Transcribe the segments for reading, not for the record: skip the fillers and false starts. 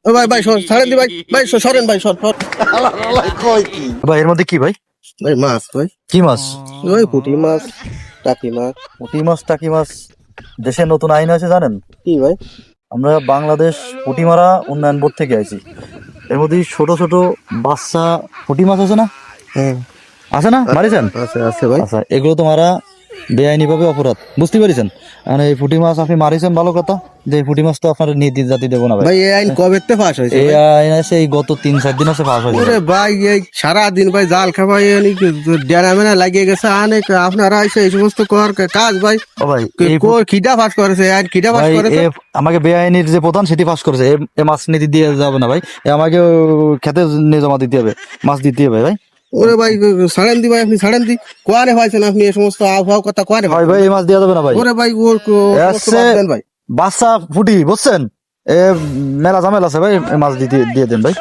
ও ভাই ভাই ছাড়েন দি ভাই, ভাই সরেন ভাই, সর সর। ভাই এর মধ্যে কি ভাই? ভাই মাছ ভাই, কি মাছ? ওই পুঁটি মাছ, টাকি মাছ। পুঁটি মাছ টাকি মাছ। দেশের নতুন আইন আছে জানেন? কি ভাই? আমরা বাংলাদেশ পুঁটি মারা উন্নয়ন বোর্ড থেকে আইছি। এর মধ্যে ছোট ছোট বাচ্চা পুঁটি মাছ আছে না? হ্যাঁ আছে না? মারিছেন? আছে আছে ভাই। আচ্ছা, এগুলো তো মারা বেআইনি ভাবে অপরাধ, বুঝতে পারিছেন? আর এই পুঁটি মাছ আপনি মারিছেন ভালো কথা, যে এই পুঁটি মাছ তো আপনার নীতি জাতি দেবো না ভাই। ভাই এই আইন কবে তে পাস হয়েছে এই ভাই? আইন আছে এই গত 3-4 দিন আছে পাস হয়েছে। ওরে ভাই এই সারা দিন ভাই জাল খাবাই ডেনা মেনা লাগিয়ে গেছে, অনেক আপনারা এসে এই সমস্ত কর কাজ ভাই। ও ভাই এই খিদা পাস করেছে, আইন খিদা পাস ভাই করেছে। আমাকে বেআইনির যে প্রধান সেটি পাস করেছে, এ মাছ নীতি দিয়ে যাবে না ভাই। আমাকে খেতে নিয়ে জমা দিতে হবে, মাছ দিতে হবে ভাই। ওরে ভাই ছাড়েন দি ভাই, আপনি ছাড়েন দি। কোয়ারে পাইছেন আপনি এই সমস্ত আবহাওয়া কথা কোয়ারে ভাই ভাই এই মাছ দেওয়া যাবে না ভাই। ওরে ভাই ওর সমস্ত বাদ দেন ভাই। বাচ্চা ফুটি বুঝছেন, এ মেলা ঝামেলা আছে ভাই, এই মাছ দিয়ে দেন ভাই।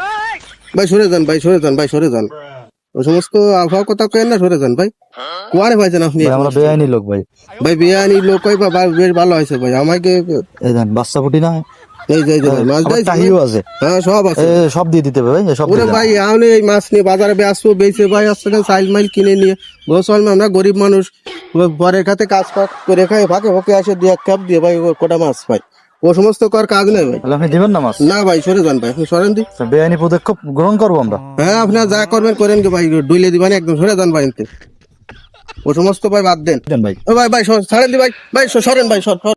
ভাই সরে যান ভাই, সরে যান ভাই, সরে যান। ওই সমস্ত আবহাওয়া কথা কেন না, সরে যান ভাই। কোয়ারে পাইছেন আপনি? ভাই আমরা বেআইনি লোক ভাই। ভাই বিয়ানি লোক বেশ ভালো হয়েছে ভাই আমাকে। এই দেন বাচ্চা ফুটি না, এই যে ভাই মাছ আবার দিয়েছে টাহিও আছে। হ্যাঁ সব আছে। সব দিয়ে দিতে হবে ভাই, সব ওরে ভাই আমি এই মাছ নিয়ে বাজারে বেচবো, বেচে ভাই আসছে চাইল মাইল কিনে নিয়ে গোসল, আমরা গরিব মানুষ, পরের খাতে কাজ পাক করে খাই, ফাঁকে ফাঁকে আসে দিয়ে ক্যাপ দিয়ে ভাই কোটা মাছ পাই। ও সমস্ত কর কাজ নেই ভাই। তাহলে আপনি দিবেন না মাছ? না ভাই সরে যান ভাই, আপনি সরেন দি। বেআইনি পদক্ষেপ গ্রহণ করবো আমরা। হ্যাঁ আপনার যা করবেন করেন গে ভাই, ডুইলে দিবেন একদম, সরে যান ভাই এনতে। ও সমস্ত ভাই বাদ দেন দেন ভাই। ও ভাই ভাই ছাড়েন দি ভাই, ভাই সরেন ভাই, সর সর।